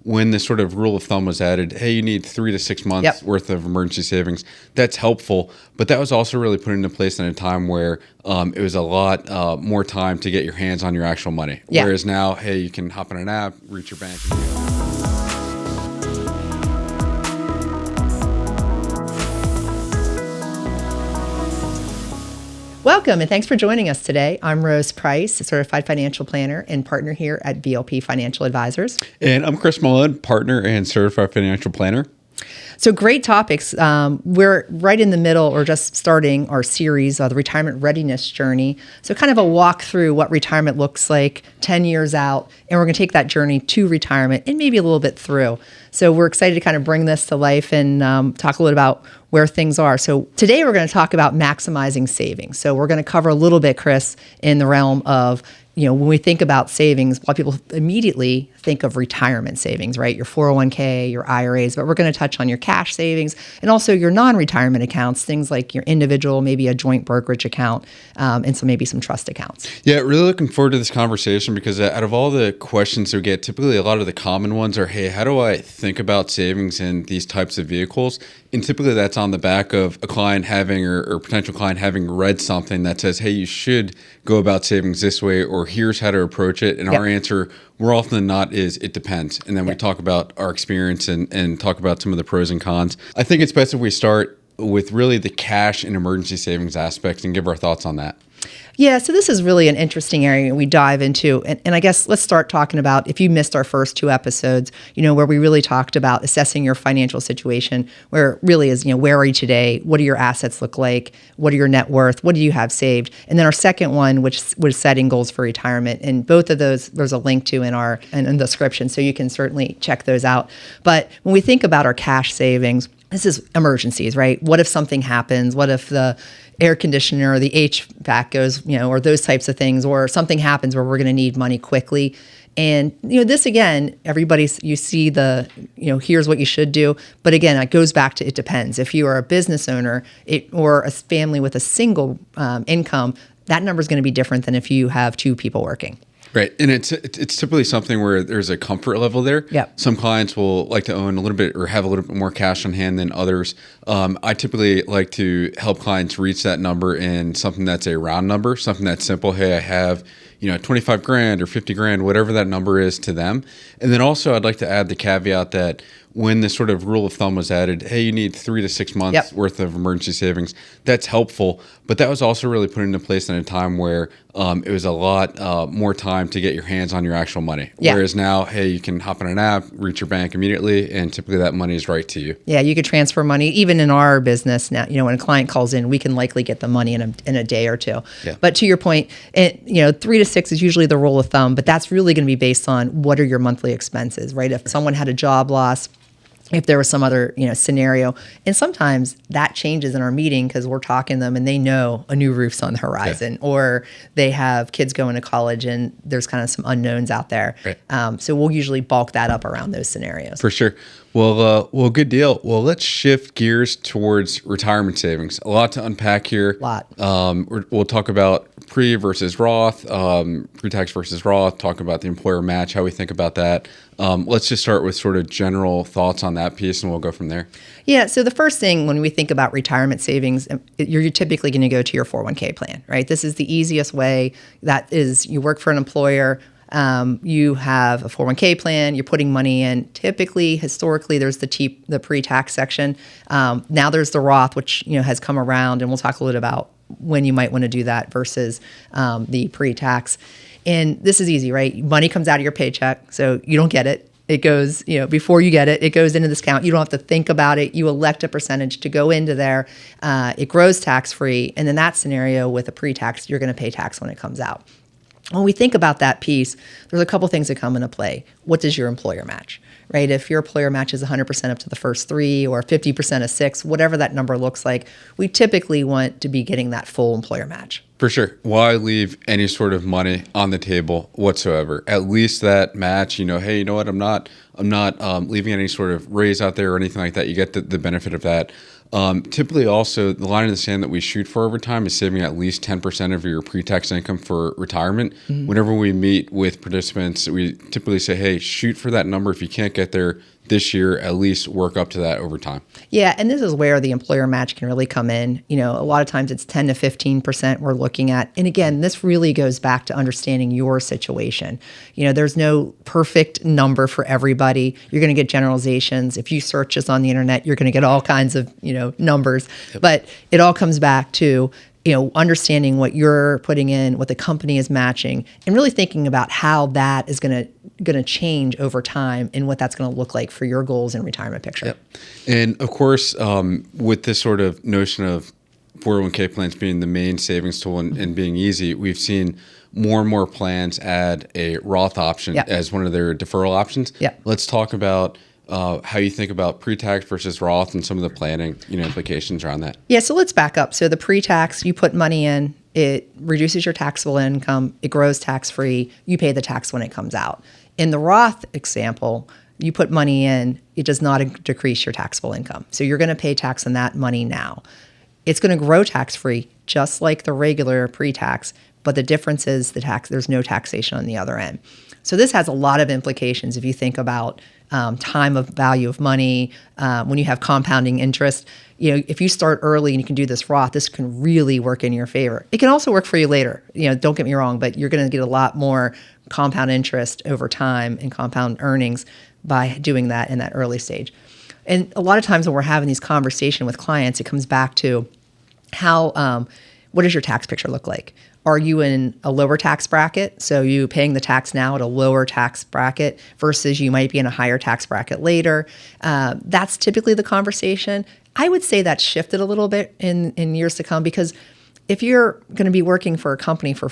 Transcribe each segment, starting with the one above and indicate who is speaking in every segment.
Speaker 1: when the sort of rule of thumb was added, hey, you need 3 to 6 months worth of emergency savings. That's helpful, but that was also really put into place in a time where it was a lot more time to get your hands on your actual money. Whereas now, hey, you can hop on an app, reach your bank.
Speaker 2: Welcome, and thanks for joining us today. I'm Rose Price, a certified financial planner and partner here at VLP Financial Advisors.
Speaker 1: And I'm Chris Mellone, partner and certified financial planner.
Speaker 2: So great topics. We're right in the middle or just starting our series, the Retirement Readiness Journey. So kind of a walk through what retirement looks like 10 years out, and we're going to take that journey to retirement and maybe a little bit through. So we're excited to kind of bring this to life and talk a little about where things are. So today we're going to talk about maximizing savings. So we're going to cover a little bit, Chris, in the realm of, when we think about savings, a lot of people immediately think of retirement savings, right? Your 401k, your IRAs, but we're going to touch on your cash savings and also your non-retirement accounts, things like your individual, maybe a joint brokerage account, and so maybe some trust accounts.
Speaker 1: Yeah, really looking forward to this conversation because out of all the questions we get, typically a lot of the common ones are, hey, how do I think about savings in these types of vehicles? And typically that's on the back of a client having or potential client having read something that says, hey, you should go about savings this way, or here's how to approach it. And our answer more often than not is it depends. And then we talk about our experience and talk about some of the pros and cons. I think it's best if we start with really the cash and emergency savings aspects and give our thoughts on that.
Speaker 2: Yeah, so this is really an interesting area we dive into. And I guess let's start talking about, if you missed our first two episodes, where we really talked about assessing your financial situation, where it really is, where are you today? What do your assets look like? What are your net worth? What do you have saved? And then our second one, which was setting goals for retirement. And both of those, there's a link to in the description, so you can certainly check those out. But when we think about our cash savings, this is emergencies, right? What if something happens? What if the air conditioner or the HVAC goes, or those types of things, or something happens where we're going to need money quickly. And, this again, you see here's what you should do. But again, it goes back to it depends. If you are a business owner or a family with a single income, that number is going to be different than if you have two people working.
Speaker 1: Right. And it's typically something where there's a comfort level there.
Speaker 2: Yep.
Speaker 1: Some clients will like to own a little bit or have a little bit more cash on hand than others. I typically like to help clients reach that number in something that's a round number, something that's simple. Hey, I have 25 grand or 50 grand, whatever that number is to them. And then also I'd like to add the caveat that when the sort of rule of thumb was added, hey, you need 3 to 6 months worth of emergency savings, that's helpful. But that was also really put into place in a time where it was a lot more time to get your hands on your actual money. Whereas now, hey, you can hop on an app, reach your bank immediately, and typically that money is right to you. Yeah,
Speaker 2: you could transfer money. Even in our business now, when a client calls in, we can likely get the money in a day or two. Yeah. But to your point, 3 to 6 is usually the rule of thumb, but that's really going to be based on what are your monthly expenses, right? If someone had a job loss, if there was some other, scenario. And sometimes that changes in our meeting because we're talking to them and they know a new roof's on the horizon or they have kids going to college and there's kind of some unknowns out there. Right. So we'll usually bulk that up around those scenarios.
Speaker 1: For sure. Well, good deal. Well, let's shift gears towards retirement savings. A lot to unpack here. We'll talk about pre versus Roth, pre-tax versus Roth, talk about the employer match, how we think about that. Let's just start with sort of general thoughts on that piece and we'll go from there.
Speaker 2: Yeah. So the first thing when we think about retirement savings, you're typically going to go to your 401k plan, right? This is the easiest way. That is, you work for an employer. You have a 401k plan, you're putting money in. Typically, historically, there's the pre-tax section. Now there's the Roth, which has come around, and we'll talk a little bit about when you might want to do that versus the pre-tax. And this is easy, right? Money comes out of your paycheck, so you don't get it. It goes, before you get it, it goes into this account. You don't have to think about it. You elect a percentage to go into there. It grows tax-free. And in that scenario with a pre-tax, you're going to pay tax when it comes out. When we think about that piece, there's a couple things that come into play. What does your employer match, right? If your employer matches 100% up to the first 3 or 50% of 6, whatever that number looks like, we typically want to be getting that full employer match.
Speaker 1: For sure. Why leave any sort of money on the table whatsoever? At least that match, hey, you know what? I'm not leaving any sort of raise out there or anything like that. You get the benefit of that. Typically also the line in the sand that we shoot for over time is saving at least 10% of your pre-tax income for retirement. Mm-hmm. Whenever we meet with participants, we typically say, hey, hey, shoot for that number. If you can't get there this year, at least work up to that over time.
Speaker 2: Yeah, and this is where the employer match can really come in. A lot of times it's 10 to 15% we're looking at. And again, this really goes back to understanding your situation. There's no perfect number for everybody. You're going to get generalizations. If you search this on the internet, you're going to get all kinds of, numbers. Yep. But it all comes back to understanding what you're putting in, what the company is matching, and really thinking about how that is going to change over time and what that's going to look like for your goals and retirement picture.
Speaker 1: Yep. And of course, with this sort of notion of 401k plans being the main savings tool and being easy, we've seen more and more plans add a Roth option as one of their deferral options.
Speaker 2: Yep.
Speaker 1: Let's talk about how you think about pre-tax versus Roth and some of the planning, implications around that.
Speaker 2: Yeah, so let's back up. So the pre-tax, you put money in, it reduces your taxable income, it grows tax-free, you pay the tax when it comes out. In the Roth example, you put money in, it does not decrease your taxable income. So you're going to pay tax on that money now. It's going to grow tax-free, just like the regular pre-tax, but the difference is there's no taxation on the other end. So this has a lot of implications if you think about time of value of money, when you have compounding interest. If you start early and you can do this Roth, this can really work in your favor. It can also work for you later. Don't get me wrong, but you're going to get a lot more compound interest over time and compound earnings by doing that in that early stage. And a lot of times when we're having these conversations with clients, it comes back to how, what does your tax picture look like? Are you in a lower tax bracket? So you paying the tax now at a lower tax bracket versus you might be in a higher tax bracket later. That's typically the conversation. I would say that's shifted a little bit in years to come, because if you're going to be working for a company for,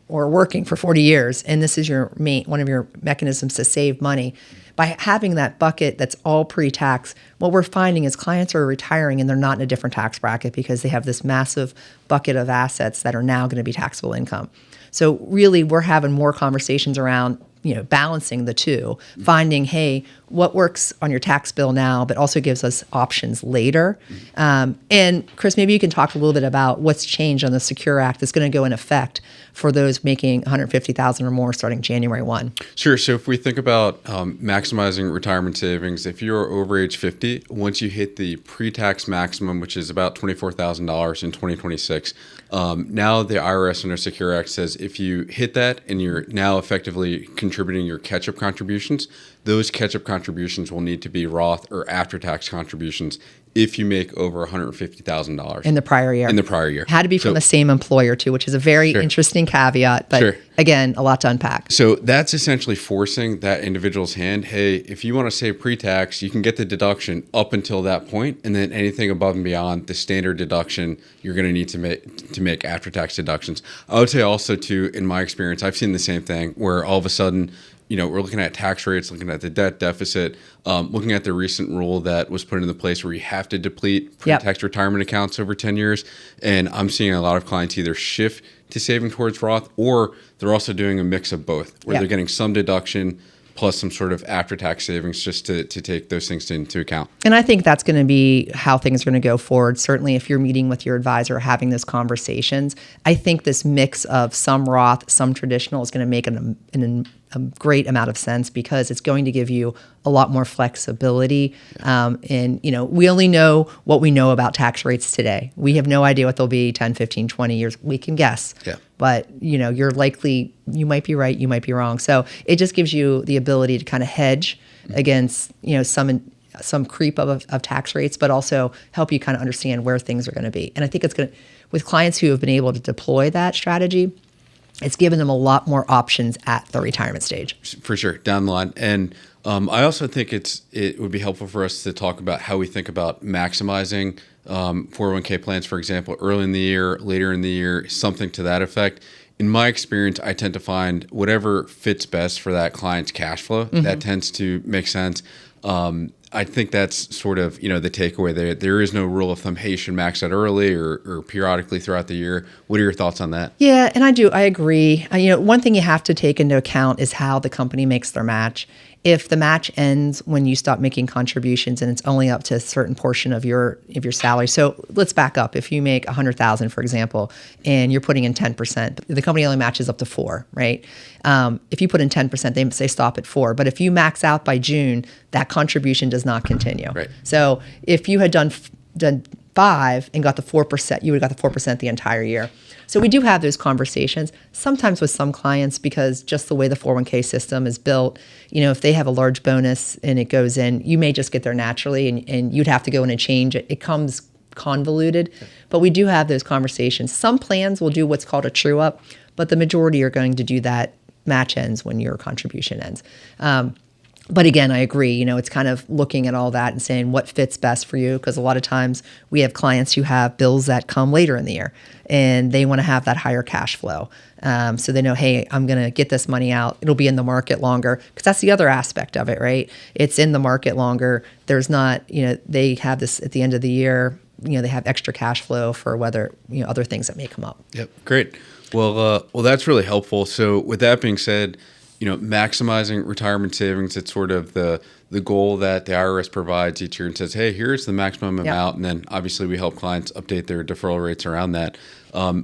Speaker 2: or working for 40 years, and this is your one of your mechanisms to save money, by having that bucket that's all pre-tax, what we're finding is clients are retiring and they're not in a different tax bracket because they have this massive bucket of assets that are now going to be taxable income. So really, we're having more conversations around balancing the two, finding, hey, what works on your tax bill now, but also gives us options later. And Chris, maybe you can talk a little bit about what's changed on the Secure Act that's going to go in effect for those making $150,000 or more starting January 1.
Speaker 1: Sure. So if we think about maximizing retirement savings, if you're over age 50, once you hit the pre-tax maximum, which is about $24,000 in 2026, now the IRS under Secure Act says if you hit that and you're now effectively contributing your catch-up contributions, those catch-up contributions will need to be Roth or after-tax contributions if you make over $150,000
Speaker 2: in the prior year.
Speaker 1: Had
Speaker 2: to be from the same employer too, which is a very interesting caveat, but again, a lot to unpack.
Speaker 1: So that's essentially forcing that individual's hand. Hey, if you want to save pre-tax, you can get the deduction up until that point, and then anything above and beyond the standard deduction, you're going to need to make after-tax deductions. I would say also too, in my experience, I've seen the same thing where all of a sudden, we're looking at tax rates, looking at the debt deficit, looking at the recent rule that was put into place where you have to deplete pre-tax retirement accounts over 10 years. And I'm seeing a lot of clients either shift to saving towards Roth, or they're also doing a mix of both, where they're getting some deduction plus some sort of after-tax savings just to take those things into account.
Speaker 2: And I think that's going to be how things are going to go forward. Certainly if you're meeting with your advisor, having those conversations, I think this mix of some Roth, some traditional is going to make a great amount of sense, because it's going to give you a lot more flexibility. And, we only know what we know about tax rates today. We have no idea what they'll be 10, 15, 20 years. We can guess. Yeah. But, you're likely, you might be right, you might be wrong. So it just gives you the ability to kind of hedge against, some creep of tax rates, but also help you kind of understand where things are going to be. And I think it's going to, with clients who have been able to deploy that strategy, it's given them a lot more options at the retirement stage.
Speaker 1: For sure, down the line. And I also think it would be helpful for us to talk about how we think about maximizing 401k plans, for example, early in the year, later in the year, something to that effect. In my experience, I tend to find whatever fits best for that client's cash flow, that tends to make sense. I think that's sort of, the takeaway. There is no rule of thumb, hey, you should max out early or periodically throughout the year. What are your thoughts on that?
Speaker 2: Yeah, and I agree. One thing you have to take into account is how the company makes their match. if the match ends when you stop making contributions and it's only up to a certain portion of your salary. So let's back up. If you make $100,000, for example, and you're putting in 10%, the company only matches up to 4, right? If you put in 10%, they say stop at 4. But if you max out by June, that contribution does not continue.
Speaker 1: Right.
Speaker 2: So if you had done 5 and got the 4%, you would have got the 4% the entire year. So we do have those conversations, sometimes with some clients, because just the way the 401k system is built, if they have a large bonus and it goes in, you may just get there naturally and you'd have to go in and change it. It comes convoluted, but we do have those conversations. Some plans will do what's called a true up, but the majority are going to do that match ends when your contribution ends. But again, I agree, it's kind of looking at all that and saying what fits best for you, because a lot of times we have clients who have bills that come later in the year and they want to have that higher cash flow. So they know, hey, I'm going to get this money out. It'll be in the market longer, because that's the other aspect of it, right? It's in the market longer. There's not, they have this at the end of the year, they have extra cash flow for whether, other things that may come up.
Speaker 1: Yep. Great. Well, that's really helpful. So with that being said, maximizing retirement savings, it's sort of the goal that the IRS provides each year and says, hey, here's the maximum amount. And then obviously we help clients update their deferral rates around that.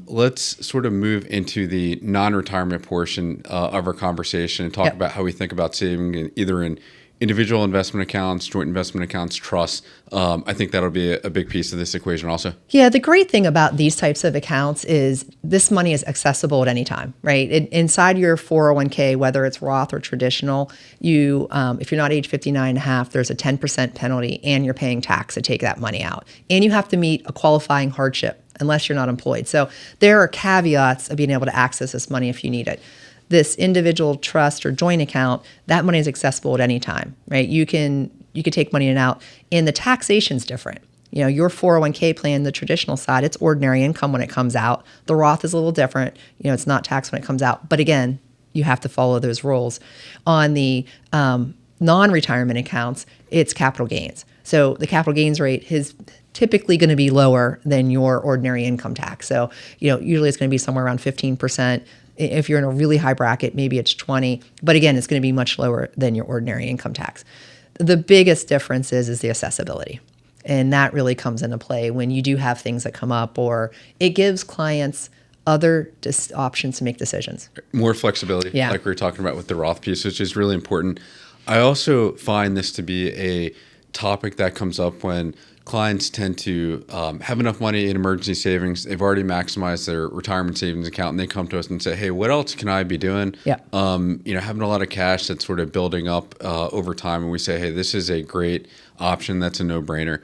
Speaker 1: Let's sort of move into the non-retirement portion of our conversation and talk about how we think about saving either in individual investment accounts, joint investment accounts, trusts. I think that'll be a big piece of this equation also. Yeah,
Speaker 2: the great thing about these types of accounts is this money is accessible at any time, right? Inside your 401k, whether it's Roth or traditional, if you're not age 59 and a half, there's a 10% penalty and you're paying tax to take that money out. And you have to meet a qualifying hardship unless you're not employed. So there are caveats of being able to access this money if you need it. This individual trust or joint account, that money is accessible at any time, right? You can take money in and out, and the taxation's different. Your 401k plan, the traditional side, it's ordinary income when it comes out. The Roth is a little different. It's not taxed when it comes out. But again, you have to follow those rules. On the non-retirement accounts, it's capital gains. So the capital gains rate is typically going to be lower than your ordinary income tax. So, usually it's going to be somewhere around 15%. If you're in a really high bracket, maybe it's 20, but again, it's going to be much lower than your ordinary income tax. The biggest difference is the accessibility. And that really comes into play when you do have things that come up, or it gives clients other options to make decisions.
Speaker 1: More flexibility, like we were talking about with the Roth piece, which is really important. I also find this to be a topic that comes up when clients tend to have enough money in emergency savings. They've already maximized their retirement savings account, and they come to us and say, hey, what else can I be doing? Having a lot of cash that's sort of building up over time. And we say, hey, this is a great option. That's a no-brainer.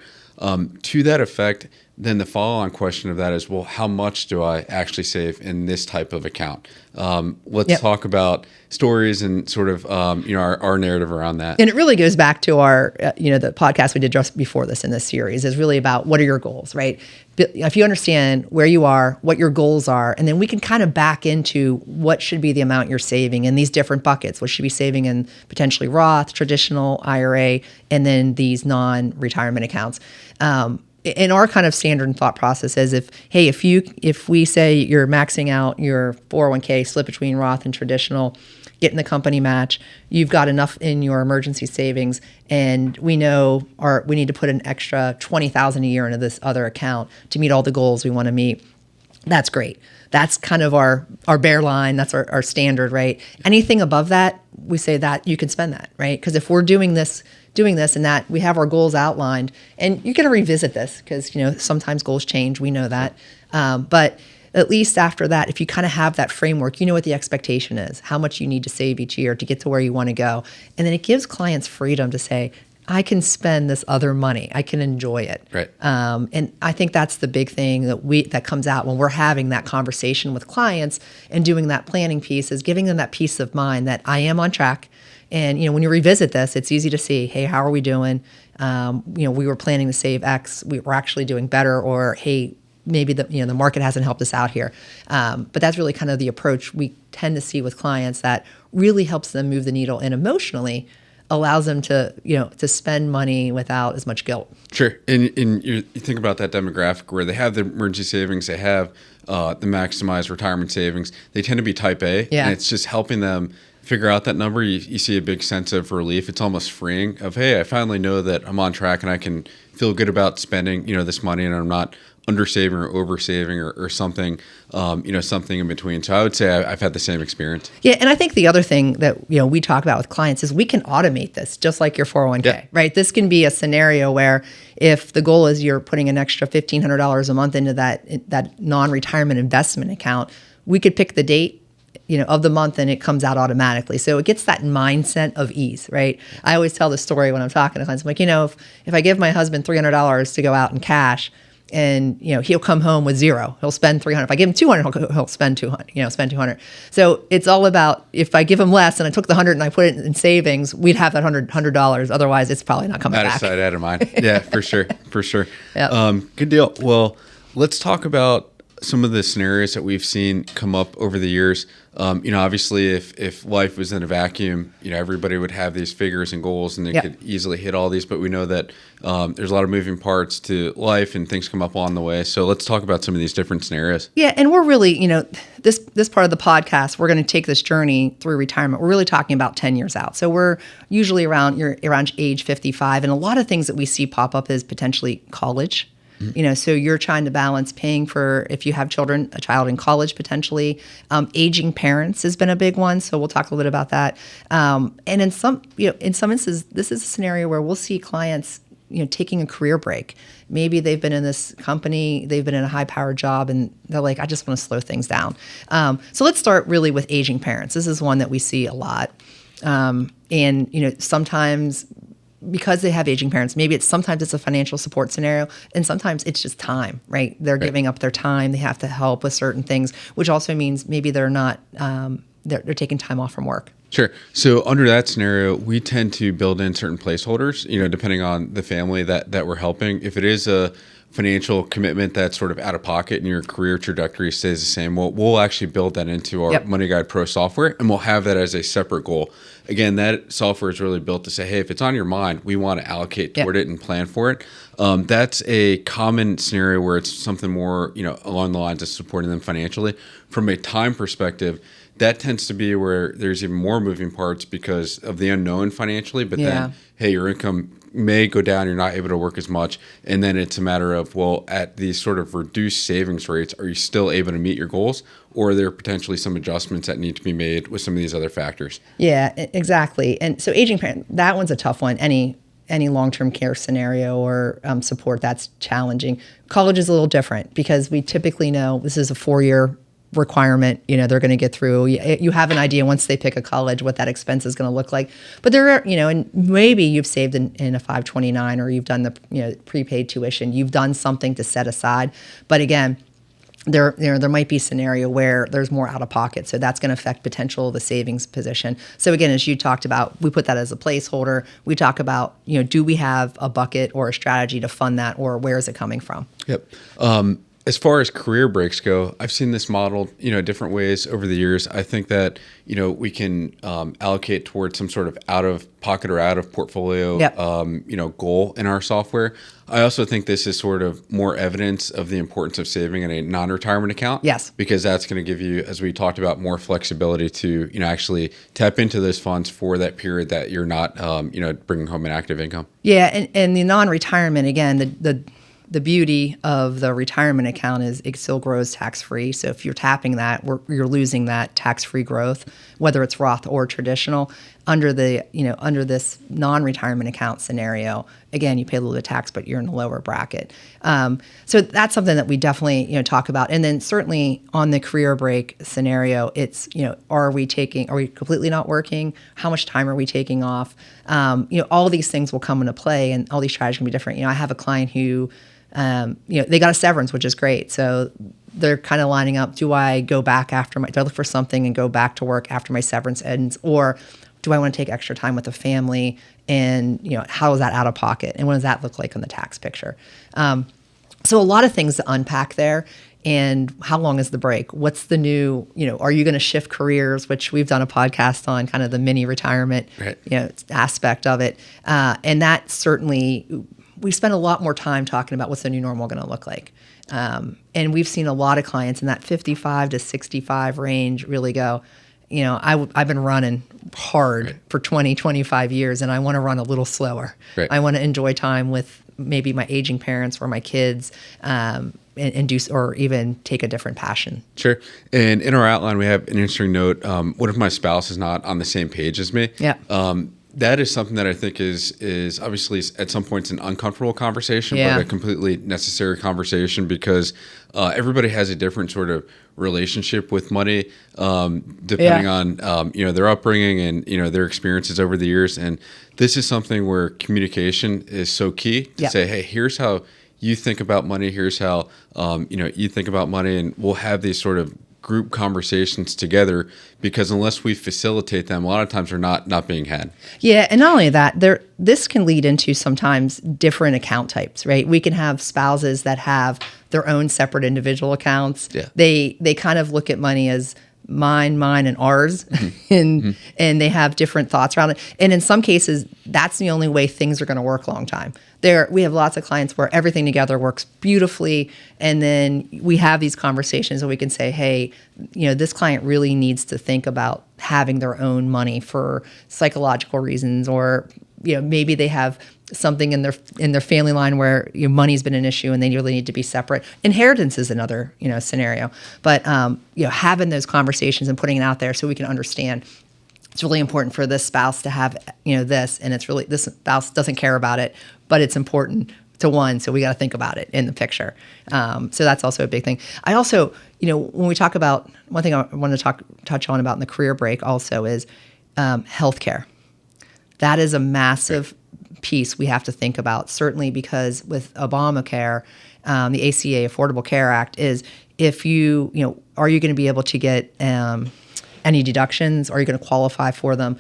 Speaker 1: To that effect, then the follow-on question of that is, well, how much do I actually save in this type of account? Let's talk about stories and sort of our narrative around that.
Speaker 2: And it really goes back to our the podcast we did just before this in this series is really about what are your goals, right? If you understand where you are, what your goals are, and then we can kind of back into what should be the amount you're saving in these different buckets. What should you be saving in potentially Roth, traditional, IRA, and then these non-retirement accounts. In our kind of standard thought process is if we say you're maxing out your 401k, split between Roth and traditional, getting the company match, you've got enough in your emergency savings, and we know we need to put an extra $20,000 a year into this other account to meet all the goals we want to meet. That's great. That's kind of our bare line. That's our standard, right? Anything above that, we say that you can spend that, right? Because if we're doing this and that, we have our goals outlined, and you're going to revisit this because sometimes goals change. We know that, but at least after that, if you kind of have that framework, you know what the expectation is, how much you need to save each year to get to where you want to go, and then it gives clients freedom to say, I can spend this other money. I can enjoy it.
Speaker 1: Right.
Speaker 2: And I think that's the big thing that comes out when we're having that conversation with clients and doing that planning piece is giving them that peace of mind that I am on track. And when you revisit this, it's easy to see, hey, how are we doing? We were planning to save X. We're actually doing better. Or hey, maybe the market hasn't helped us out here. But that's really kind of the approach we tend to see with clients that really helps them move the needle and emotionally allows them to spend money without as much guilt.
Speaker 1: Sure. And you think about that demographic where they have the emergency savings, they have the maximized retirement savings. They tend to be type A, and it's just helping them figure out that number, you see a big sense of relief. It's almost freeing of, hey, I finally know that I'm on track and I can feel good about spending, this money, and I'm not undersaving or oversaving or something, something in between. So I would say I've had the same experience.
Speaker 2: Yeah, and I think the other thing that we talk about with clients is we can automate this just like your 401k, right? This can be a scenario where if the goal is you're putting an extra $1,500 a month into that non-retirement investment account, we could pick the date of the month and it comes out automatically. So it gets that mindset of ease, right? I always tell the story when I'm talking to clients. I'm like, if I give my husband $300 to go out in cash, and he'll come home with zero. He'll spend $300. If I give him $200, he'll spend $200. Spend $200. So it's all about, if I give him less and I took the $100 and I put it in savings, we'd have that $100. Otherwise, it's probably not coming back.
Speaker 1: Out of sight, out of mind. Yeah, for sure.
Speaker 2: Yep.
Speaker 1: Good deal. Well, let's talk about some of the scenarios that we've seen come up over the years. Obviously, if life was in a vacuum, everybody would have these figures and goals, and they could easily hit all these. But we know that there's a lot of moving parts to life, and things come up along the way. So let's talk about some of these different scenarios.
Speaker 2: Yeah, and we're really, this part of the podcast, we're going to take this journey through retirement. We're really talking about 10 years out. So we're usually around age 55, and a lot of things that we see pop up is potentially college. So you're trying to balance paying for, if you have children, a child in college potentially. Aging parents has been a big one, so we'll talk a little bit about that. And in some instances, this is a scenario where we'll see clients, taking a career break. Maybe they've been in this company, they've been in a high-powered job, and they're like, I just want to slow things down. So let's start really with aging parents. This is one that we see a lot. And sometimes, because they have aging parents, maybe sometimes it's a financial support scenario, and sometimes it's just time, right? They're giving up their time. They have to help with certain things, which also means maybe they're not, they're taking time off from work.
Speaker 1: Sure. So under that scenario, we tend to build in certain placeholders, depending on the family that we're helping. If it is a financial commitment that's sort of out of pocket and your career trajectory stays the same, we'll actually build that into our Money Guide Pro software, and we'll have that as a separate goal. Again, that software is really built to say, hey, if it's on your mind, we want to allocate toward it and plan for it. That's a common scenario where it's something more, along the lines of supporting them financially. From a time perspective, that tends to be where there's even more moving parts because of the unknown financially. But then, hey, your income may go down, you're not able to work as much. And then it's a matter of, well, at these sort of reduced savings rates, are you still able to meet your goals? Or are there potentially some adjustments that need to be made with some of these other factors?
Speaker 2: Yeah, exactly. And so aging parent, that one's a tough one. Any long-term care scenario or support, that's challenging. College is a little different because we typically know this is a 4-year requirement, they're going to get through. You have an idea once they pick a college what that expense is going to look like. But there are, and maybe you've saved in a 529 or you've done the prepaid tuition. You've done something to set aside. But again, there might be a scenario where there's more out of pocket. So that's going to affect potential of the savings position. So again, as you talked about, we put that as a placeholder. We talk about, do we have a bucket or a strategy to fund that, or where is it coming from?
Speaker 1: Yep. As far as career breaks go, I've seen this modeled, different ways over the years. I think that, we can allocate towards some sort of out of pocket or out of portfolio, goal in our software. I also think this is sort of more evidence of the importance of saving in a non-retirement account.
Speaker 2: Yes. Because
Speaker 1: that's going to give you, as we talked about, more flexibility to, actually tap into those funds for that period that you're not, bringing home an active income.
Speaker 2: Yeah. And the non-retirement, again, the beauty of the retirement account is it still grows tax-free. So if you're tapping that, you're losing that tax-free growth, whether it's Roth or traditional. Under this non-retirement account scenario, again, you pay a little bit of tax, but you're in the lower bracket. So that's something that we definitely talk about. And then certainly on the career break scenario, it's are we completely not working? How much time are we taking off? All these things will come into play, and all these strategies can be different. I have a client who they got a severance, which is great. So they're kind of lining up, do I go back do I look for something and go back to work after my severance ends? Or do I want to take extra time with the family? And, how is that out of pocket? And what does that look like on the tax picture? So a lot of things to unpack there. And how long is the break? What's the new, are you going to shift careers, which we've done a podcast on, kind of the mini retirement, aspect of it. And that certainly, we spend a lot more time talking about what's the new normal going to look like. And we've seen a lot of clients in that 55 to 65 range really go, I've been running hard for 20, 25 years, and I want to run a little slower.
Speaker 1: Right.
Speaker 2: I want to enjoy time with maybe my aging parents or my kids, and do, or even take a different passion.
Speaker 1: Sure. And in our outline, we have an interesting note. What if my spouse is not on the same page as me?
Speaker 2: Yeah.
Speaker 1: That is something that I think is obviously at some points an uncomfortable conversation,
Speaker 2: Yeah.
Speaker 1: but a completely necessary conversation because everybody has a different sort of relationship with money, depending on their upbringing and their experiences over the years. And this is something where communication is so key to say, hey, here's how you think about money. Here's how you think about money, and we'll have these sort of group conversations together, because unless we facilitate them, a lot of times they're not being had.
Speaker 2: Yeah, and not only that, this can lead into sometimes different account types, right? We can have spouses that have their own separate individual accounts.
Speaker 1: Yeah.
Speaker 2: They kind of look at money as mine, and ours, and they have different thoughts around it. And in some cases, that's the only way things are going to work a long time. We have lots of clients where everything together works beautifully, and then we have these conversations and we can say, hey, this client really needs to think about having their own money for psychological reasons, or maybe they have something in their family line where money's been an issue and they really need to be separate. Inheritance is another scenario, but having those conversations and putting it out there so we can understand. It's really important for this spouse to have this, and it's really, this spouse doesn't care about it, but it's important to one, so we got to think about it in the picture. So that's also a big thing. I also, when we talk about, one thing I want to touch on about in the career break also is healthcare. That is a massive piece we have to think about, certainly because with Obamacare, the ACA, Affordable Care Act, is if are you going to be able to get any deductions? Are you going to qualify for them?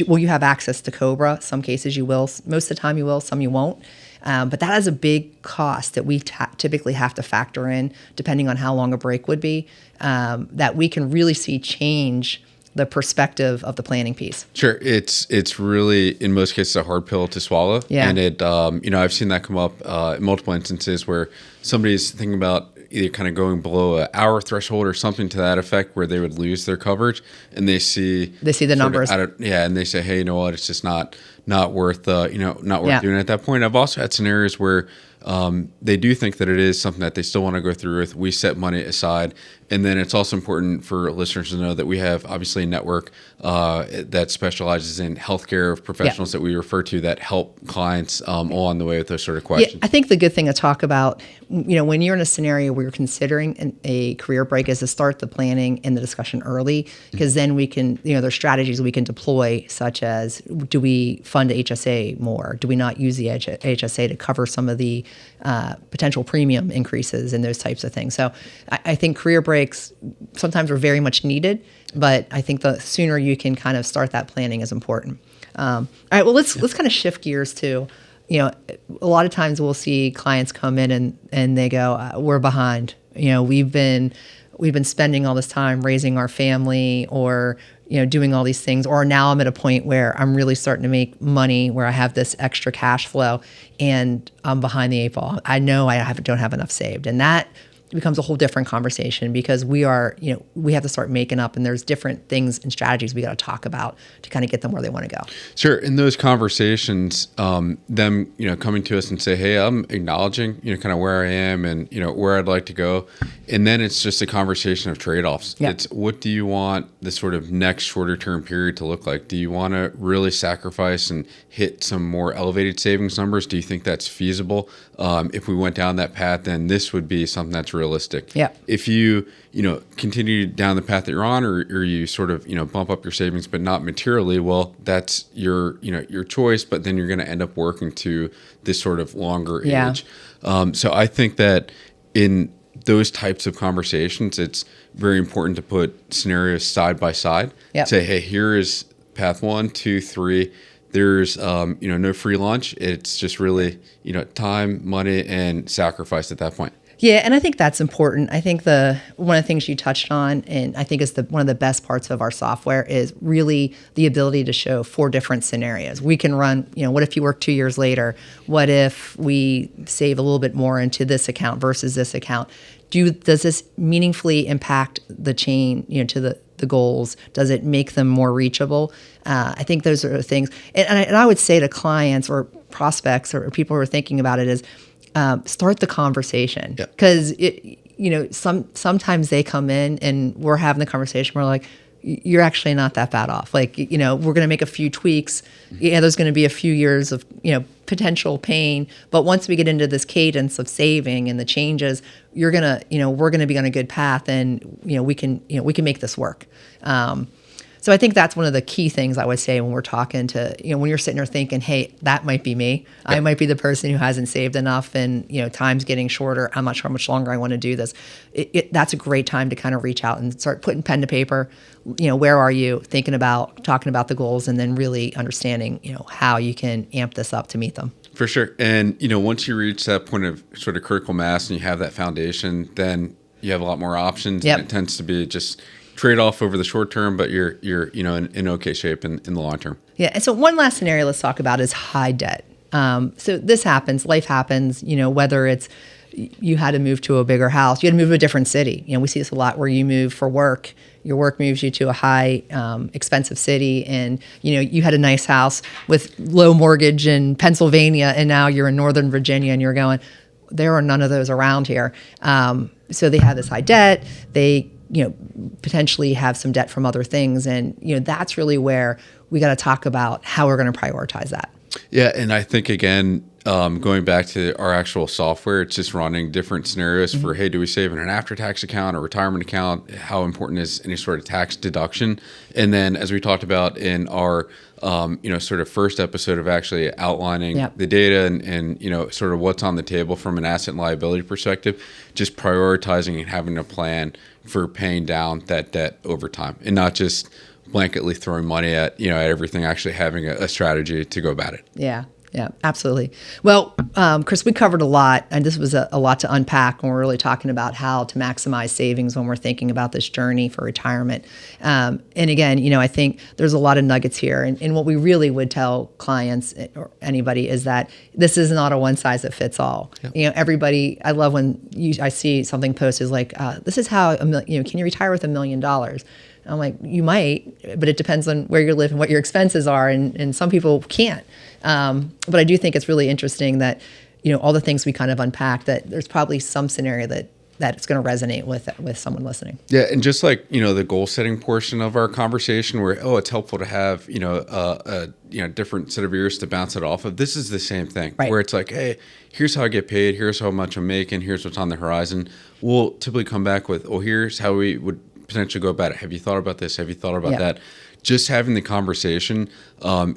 Speaker 2: Will you have access to COBRA? Some cases you will. Most of the time you will, some you won't. But that is a big cost that we typically have to factor in, depending on how long a break would be, that we can really see change the perspective of the planning piece.
Speaker 1: Sure. It's really, in most cases, a hard pill to swallow.
Speaker 2: Yeah.
Speaker 1: And it, I've seen that come up in multiple instances where somebody's thinking about either kind of going below an hour threshold or something to that effect, where they would lose their coverage, and they see
Speaker 2: the numbers.
Speaker 1: And they say, hey, you know what? It's just not worth doing it at that point. I've also had scenarios where they do think that it is something that they still want to go through with. We set money aside. And then it's also important for listeners to know that we have obviously a network that specializes in healthcare professionals that we refer to that help clients along the way with those sort of questions.
Speaker 2: Yeah, I think the good thing to talk about, when you're in a scenario where you're considering a career break, is to start the planning and the discussion early, because then we can, there's strategies we can deploy, such as, do we fund HSA more? Do we not use the HSA to cover some of the potential premium increases and those types of things? So I think career breaks sometimes are very much needed, but I think the sooner you can kind of start that planning is important. All right, well, let's kind of shift gears to, a lot of times we'll see clients come in and they go, we're behind. We've been spending all this time raising our family, or doing all these things, or now I'm at a point where I'm really starting to make money, where I have this extra cash flow, and I'm behind the eight ball. I know I don't have enough saved, and that becomes a whole different conversation, because we have to start making up, and there's different things and strategies we got to talk about to kind of get them where they want to go.
Speaker 1: Sure. In those conversations, them, coming to us and say, hey, I'm acknowledging, kind of where I am and, where I'd like to go. And then it's just a conversation of trade-offs.
Speaker 2: Yeah.
Speaker 1: It's, what do you want the sort of next shorter term period to look like? Do you want to really sacrifice and hit some more elevated savings numbers? Do you think that's feasible? If we went down that path, then this would be something that's realistic.
Speaker 2: Yeah.
Speaker 1: If you, continue down the path that you're on, or you sort of, bump up your savings, but not materially, well, that's your choice, but then you're going to end up working to this sort of longer age. So I think that in those types of conversations, it's very important to put scenarios side by side.
Speaker 2: Yep.
Speaker 1: Say, hey, here is path 1, 2, 3. There's, no free lunch. It's just really, time, money, and sacrifice at that point.
Speaker 2: Yeah, and I think that's important. I think one of the things you touched on, and I think is one of the best parts of our software, is really the ability to show 4 different scenarios. We can run, what if you work 2 years later? What if we save a little bit more into this account versus this account? Does this meaningfully impact the chain, to the goals? Does it make them more reachable? I think those are the things. And I would say to clients or prospects or people who are thinking about it is start the conversation. Because sometimes they come in and we're having the conversation. We're like, you're actually not that bad off. Like, we're going to make a few tweaks. Yeah, there's going to be a few years of, potential pain. But once we get into this cadence of saving and the changes, we're going to be on a good path, and, we can make this work. So I think that's one of the key things I would say when we're talking to, when you're sitting there thinking, hey, that might be me. I might be the person who hasn't saved enough, and, time's getting shorter. I'm not sure how much longer I want to do this. That's a great time to kind of reach out and start putting pen to paper. Where are you? Talking about the goals, and then really understanding, how you can amp this up to meet them.
Speaker 1: For sure. And, once you reach that point of sort of critical mass and you have that foundation, then you have a lot more options.
Speaker 2: Yep.
Speaker 1: And it tends to be just trade-off over the short term, but you're in okay shape in the long term.
Speaker 2: Yeah. And so one last scenario let's talk about is high debt. So this happens, life happens, whether it's you had to move to a bigger house, you had to move to a different city. We see this a lot where you move for work, your work moves you to a high expensive city, and you had a nice house with low mortgage in Pennsylvania, and now you're in Northern Virginia, and you're going, there are none of those around here. So they have this high debt. They potentially have some debt from other things. And, that's really where we got to talk about how we're going to prioritize that.
Speaker 1: Yeah. And I think, again, going back to our actual software, it's just running different scenarios for, hey, do we save in an after-tax account or retirement account? How important is any sort of tax deduction? And then, as we talked about in our, sort of first episode of actually outlining the data and, sort of what's on the table from an asset and liability perspective, just prioritizing and having a plan for paying down that debt over time, and not just blanketly throwing money at everything, actually having a strategy to go about it.
Speaker 2: Yeah, absolutely. Well, Chris, we covered a lot, and this was a lot to unpack when we're really talking about how to maximize savings when we're thinking about this journey for retirement. And again, I think there's a lot of nuggets here. And what we really would tell clients or anybody is that this is not a one size that fits all. Yep. Everybody, I love when I see something posted like, this is how, can you retire with $1 million? I'm like, you might, but it depends on where you live and what your expenses are, and some people can't. But I do think it's really interesting that, all the things we kind of unpack, that there's probably some scenario that it's going to resonate with someone listening.
Speaker 1: Yeah, and just like, the goal setting portion of our conversation where, it's helpful to have, a different set of ears to bounce it off of. This is the same thing, right? Where it's like, hey, here's how I get paid, here's how much I'm making, here's what's on the horizon. We'll typically come back with, here's how we would potentially go about it. Have you thought about this? Have you thought about that? Just having the conversation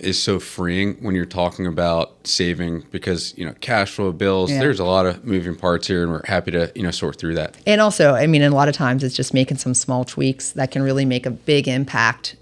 Speaker 1: is so freeing when you're talking about saving, because cash flow, bills, there's a lot of moving parts here, and we're happy to sort through that.
Speaker 2: And also, a lot of times it's just making some small tweaks that can really make a big impact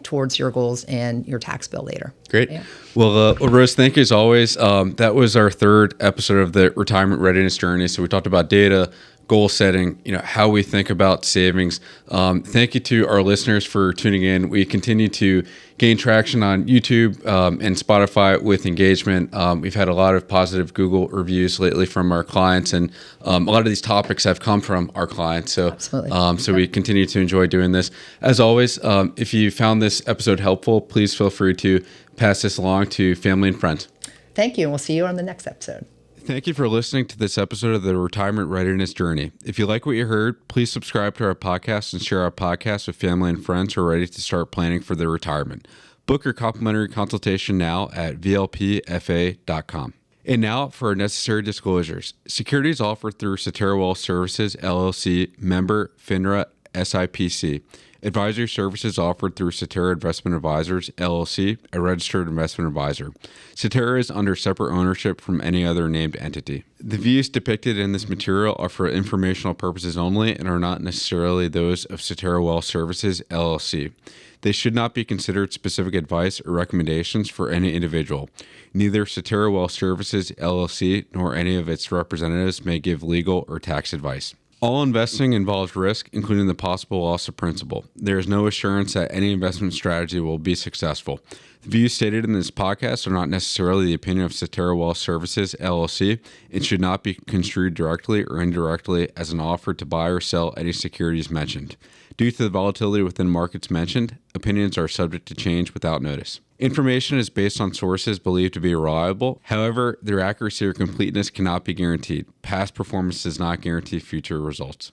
Speaker 2: towards your goals and your tax bill later.
Speaker 1: Great. Yeah. Well, Rose, thank you as always. That was our third episode of the Retirement Readiness Journey. So we talked about data, goal setting, how we think about savings. Thank you to our listeners for tuning in. We continue to gain traction on YouTube and Spotify with engagement. We've had a lot of positive Google reviews lately from our clients, and a lot of these topics have come from our clients. So, absolutely. We continue to enjoy doing this. As always, if you found this episode helpful, please feel free to pass this along to family and friends.
Speaker 2: Thank you, and we'll see you on the next episode.
Speaker 1: Thank you for listening to this episode of the Retirement Readiness Journey. If you like what you heard, please subscribe to our podcast and share our podcast with family and friends who are ready to start planning for their retirement. Book your complimentary consultation now at vlpfa.com. And now for our necessary disclosures. Securities offered through Cetera Wealth Services, LLC, member FINRA SIPC. Advisory services offered through Cetera Investment Advisors, LLC, a registered investment advisor. Cetera is under separate ownership from any other named entity. The views depicted in this material are for informational purposes only and are not necessarily those of Cetera Wealth Services, LLC. They should not be considered specific advice or recommendations for any individual. Neither Cetera Wealth Services, LLC, nor any of its representatives may give legal or tax advice. All investing involves risk, including the possible loss of principal. There is no assurance that any investment strategy will be successful. The views stated in this podcast are not necessarily the opinion of Cetera Wealth Services, LLC, and should not be construed directly or indirectly as an offer to buy or sell any securities mentioned. Due to the volatility within markets mentioned, opinions are subject to change without notice. Information is based on sources believed to be reliable. However, their accuracy or completeness cannot be guaranteed. Past performance does not guarantee future results.